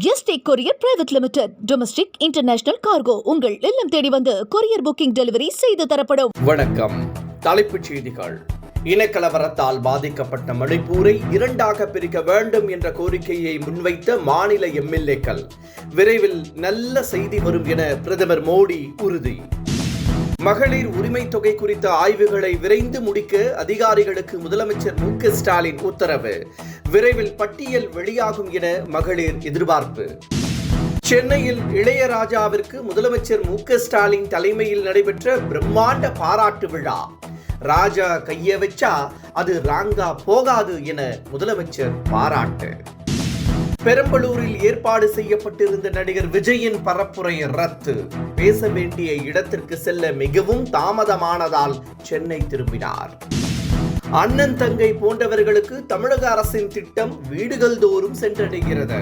Yesterday courier private limited. Domestic international cargo உங்கள் இல்லம் தேடி வந்து கொரியர் புக்கிங் டெலிவரி செய்து தரப்படும். வணக்கம். தலைப்புச் செய்திகள். இனக்கலவரத்தால் பாதிக்கப்பட்ட மணிப்பூரை இரண்டாக பிரிக்க வேண்டும் என்ற கோரிக்கையை முன்வைத்த மாநில எம்எல்ஏக்கள். விரைவில் நல்ல செய்தி வரும் என பிரதமர் மோடி உறுதி. மகளிர் உரிமை தொகை குறித்த ஆய்வுகளை விரைந்து முடிக்க அதிகாரிகளுக்கு முதலமைச்சர் மு.க. ஸ்டாலின் உத்தரவு. விரைவில் பட்டியல் வெளியாகும் என மகளிர் எதிர்பார்ப்பு. சென்னையில் இளையராஜாவிற்கு முதலமைச்சர் மு.க. ஸ்டாலின் தலைமையில் நடைபெற்ற பிரம்மாண்ட பாராட்டு விழா. ராஜா கைய வச்சா அது ராங்கா போகாது என முதலமைச்சர் பாராட்டு. பெரம்பலூரில் ஏற்பாடு செய்யப்பட்டிருந்த நடிகர் விஜயின் பரப்புரை ரத்து. பேச வேண்டிய இடத்திற்கு செல்ல மிகவும் தாமதமானதால் சென்னை திரும்பினார். அண்ணன் தங்கை போன்றவர்களுக்கு தமிழக அரசின் திட்டம் வீடுகள் தோறும் சென்றடைகிறது.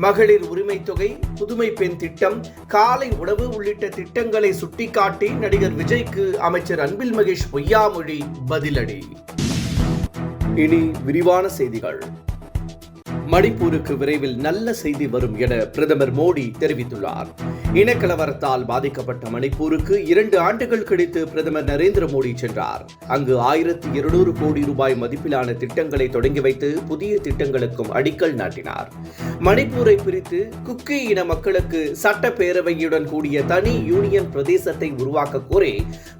மகளிர் உரிமை தொகை, புதுமை பெண் திட்டம், காலை உணவு உள்ளிட்ட திட்டங்களை சுட்டிக்காட்டி நடிகர் விஜய்க்கு அமைச்சர் அன்பில் மகேஷ் பொய்யாமொழி பதிலடி. இனி விரிவான செய்திகள். மணிப்பூருக்கு விரைவில் நல்ல செய்தி வரும் என பிரதமர் மோடி தெரிவித்துள்ளார். இனக்கலவரத்தால் பாதிக்கப்பட்ட மணிப்பூருக்கு 2 ஆண்டுகள் கழித்து பிரதமர் நரேந்திர மோடி சென்றார். அங்கு 1200 கோடி ரூபாய் மதிப்பிலான திட்டங்களை தொடங்கி வைத்து புதிய திட்டங்களுக்கும் அடிக்கல் நாட்டினார். மணிப்பூரை பிரித்து குக்கி இன மக்களுக்கு சட்டப்பேரவையுடன் கூடிய தனி யூனியன் பிரதேசத்தை உருவாக்க கோரி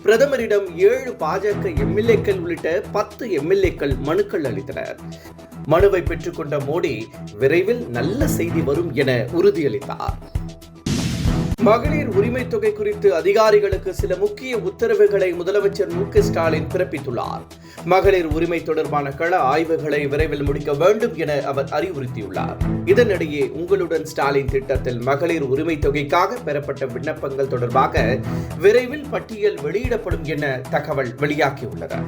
பிரதமரிடம் 7 பாஜக எம்எல்ஏக்கள் உள்ளிட்ட 10 எம்எல்ஏக்கள் மனுக்கள் அளித்தனர். மனுவை பெற்றுக்கொண்ட மோடி விரைவில் நல்ல செய்தி வரும் என உறுதியளித்தார். மகளிர் உரிமை தொகை குறித்து அதிகாரிகளுக்கு சில முக்கிய உத்தரவுகளை முதலமைச்சர் மு.க. ஸ்டாலின் பிறப்பித்துள்ளார். மகளிர் உரிமை தொடர்பான கள ஆய்வுகளை விரைவில் முடிக்க வேண்டும் என அவர் அறிவுறுத்தியுள்ளார். இதனிடையே உங்களுடன் ஸ்டாலின் திட்டத்தில் மகளிர் உரிமை தொகைக்காக பெறப்பட்ட விண்ணப்பங்கள் தொடர்பாக விரைவில் பட்டியல் வெளியிடப்படும் என தகவல் வெளியாகியுள்ளது.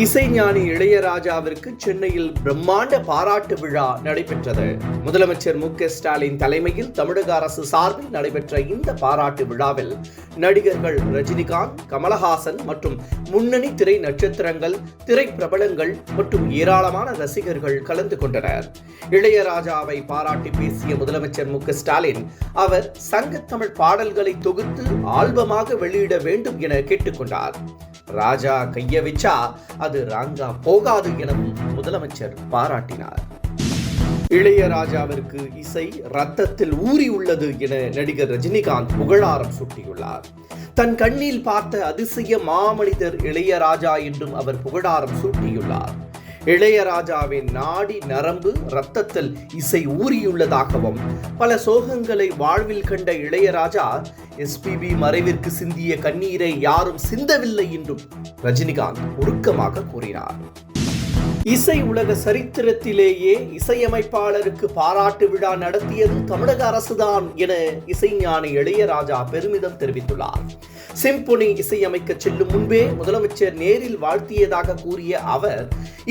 இசைஞானி இளையராஜாவிற்கு சென்னையில் பிரம்மாண்ட பாராட்டு விழா நடைபெற்றது. முதலமைச்சர் மு.க. ஸ்டாலின் தலைமையில் தமிழக அரசு சார்பில் நடைபெற்ற இந்த பாராட்டு விழாவில் நடிகர்கள் ரஜினிகாந்த், கமலஹாசன் மற்றும் முன்னணி திரை நட்சத்திரங்கள், திரை பிரபலங்கள் மற்றும் ஏராளமான ரசிகர்கள் கலந்து கொண்டனர். இளையராஜாவை பாராட்டி பேசிய முதலமைச்சர் மு.க. ஸ்டாலின் அவர் சங்கத்தமிழ் பாடல்களை தொகுத்து ஆல்பமாக வெளியிட வேண்டும் என கேட்டுக்கொண்டார். ராஜா கைய வச்சா அது ராங்கா போகாது எனவும் முதலமைச்சர் பாராட்டினார். இளையராஜாவிற்கு இசை ரத்தத்தில் ஊறி உள்ளது என நடிகர் ரஜினிகாந்த் புகழாரம் சூட்டியுள்ளார். தன் கண்ணில் பார்த்த அதிசய மாமனிதர் இளையராஜா என்றும் அவர் புகழாரம் சூட்டியுள்ளார். இளையராஜாவின் நாடி நரம்பு ரத்தத்தில் இசை ஊறியுள்ளதாகவும் பல சோகங்களை வாழ்வில் கண்ட இளையராஜா எஸ்பிபி மறைவிற்கு சிந்திய கண்ணீரை யாரும் சிந்தவில்லை என்றும் ரஜினிகாந்த் உருக்கமாக கூறினார். இசை உலக சரித்திரத்திலேயே இசையமைப்பாளருக்கு பாராட்டு விழா நடத்தியது தமிழக அரசுதான் என இசைஞானி இளையராஜா பெருமிதம் தெரிவித்துள்ளார். சிம்பொனி இசையமைக்க செல்லும் முன்பே முதலமைச்சர் நேரில் வாழ்த்தியதாக கூறிய அவர்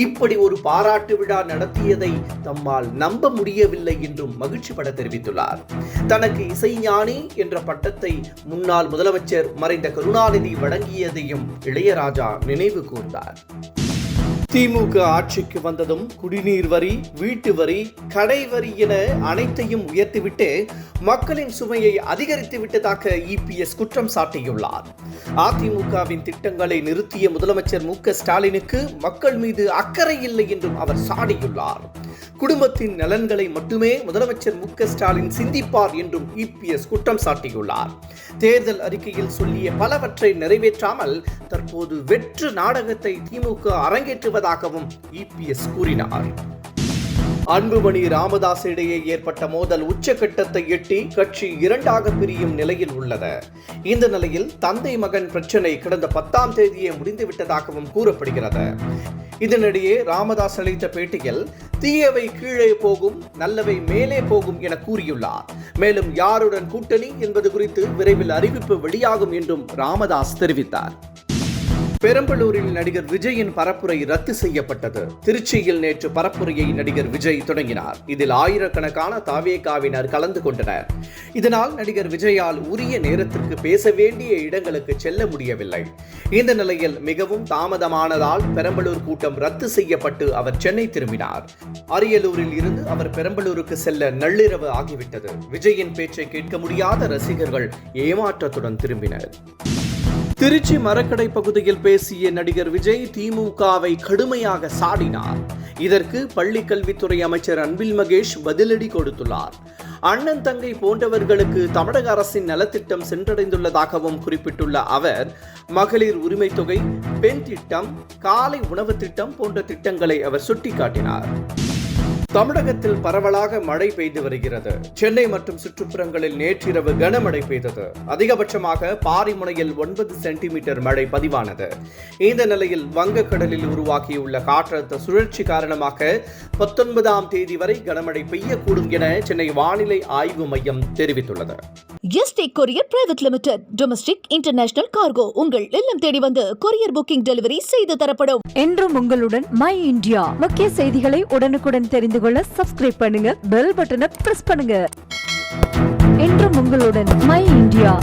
இப்படி ஒரு பாராட்டு விழா நடத்தியதை தம்மால் நம்ப முடியவில்லை என்றும் மகிழ்ச்சி பட தெரிவித்துள்ளார். தனக்கு இசைஞானி என்ற பட்டத்தை முன்னாள் முதலமைச்சர் மறைந்த கருணாநிதி வழங்கியதையும் இளையராஜா நினைவு கூர்ந்தார். திமுக ஆட்சிக்கு வந்ததும் குடிநீர் வரி, வீட்டு வரி, கடை வரி என அனைத்தையும் உயர்த்திவிட்டு மக்களின் சுமையை அதிகரித்து விட்டதாக இபிஎஸ் குற்றம் சாட்டியுள்ளார். அதிமுகவின் திட்டங்களை நிறுத்திய முதலமைச்சர் மு.க. ஸ்டாலினுக்கு மக்கள் மீது அக்கறை இல்லை என்றும் அவர் சாடியுள்ளார். குடும்பத்தின் நலன்களை மட்டுமே முதலமைச்சர் மு.க. ஸ்டாலின் சிந்திப்பார் என்றும் இபிஎஸ் குற்றம் சாட்டியுள்ளார். தேர்தல் அறிக்கையில் சொல்லிய பலவற்றை நிறைவேற்றாமல் தற்போது வெற்று நாடகத்தை திமுக அரங்கேற்றுவதாகவும் இபிஎஸ் கூறினார். அன்புமணி ராமதாஸ் இடையே ஏற்பட்ட மோதல் உச்சகட்டத்தை எட்டி கட்சி 2ஆக பிரியும் நிலையில் உள்ளது. இந்த நிலையில் தந்தை மகன் பிரச்சனை கடந்த 10ஆம் தேதியே முடிந்துவிட்டதாகவும் கூறப்படுகிறது. இதனிடையே ராமதாஸ் அளித்த பேட்டியில் தீயவை கீழே போகும், நல்லவை மேலே போகும் என கூறியுள்ளார். மேலும் யாருடன் கூட்டணி என்பது குறித்து விரைவில் அறிவிப்பு வெளியாகும் என்றும் ராமதாஸ் தெரிவித்தார். பெரம்பலூரில் நடிகர் விஜயின் பரப்புரை ரத்து செய்யப்பட்டது. திருச்சியில் நேற்று பரப்புரையை நடிகர் விஜய் தொடங்கினார். இதில் ஆயிரக்கணக்கான தாவேகாவினர் கலந்து கொண்டனர். இதனால் நடிகர் விஜயால் உரிய நேரத்திற்கு பேச வேண்டிய இடங்களுக்கு செல்ல முடியவில்லை. இந்த நிலையில் மிகவும் தாமதமானதால் பெரம்பலூர் கூட்டம் ரத்து செய்யப்பட்டு அவர் சென்னை திரும்பினார். அரியலூரில் இருந்து அவர் பெரம்பலூருக்கு செல்ல நள்ளிரவு ஆகிவிட்டது. விஜயின் பேச்சை கேட்க முடியாத ரசிகர்கள் ஏமாற்றத்துடன் திரும்பினர். திருச்சி மரக்கடை பகுதியில் பேசிய நடிகர் விஜய் திமுகவை கடுமையாக சாடினார். இதற்கு பள்ளிக் கல்வித்துறை அமைச்சர் அன்பில் மகேஷ் பதிலடி கொடுத்துள்ளார். அண்ணன் தங்கை போன்றவர்களுக்கு தமிழக அரசின் நலத்திட்டம் சென்றடைந்துள்ளதாகவும் குறிப்பிட்டுள்ள அவர், மகளிர் உரிமை தொகை, பெண் திட்டம், காலை உணவு திட்டம் போன்ற திட்டங்களை அவர் சுட்டிக்காட்டினார். தமிழகத்தில் பரவலாக மழை பெய்து வருகிறது. சென்னை மற்றும் சுற்றுப்புறங்களில் நேற்றிரவு கனமழை பெய்தது. அதிகபட்சமாக பாரிமுனையில் 9 சென்டிமீட்டர் மழை பதிவானது. இந்த நிலையில் வங்கக்கடலில் உருவாகியுள்ள காற்றழுத்த சுழற்சி காரணமாக 19ஆம் தேதி வரை கனமழை பெய்யக்கூடும் என சென்னை வானிலை ஆய்வு மையம் தெரிவித்துள்ளது. Yesterday courier private limited domestic international cargo உங்கள் இல்லம் தேடி வந்து கொரியர் புக்கிங் டெலிவரி செய்து தரப்படும். என்றும் உங்களுடன் மை இந்தியா. முக்கிய செய்திகளை உடனுக்குடன் தெரிந்து கொள்ள சப்ஸ்கிரைப் பண்ணுங்க, பெல் பட்டனை பிரஸ் பண்ணுங்க. என்றும் உங்களுடன் மை இந்தியா.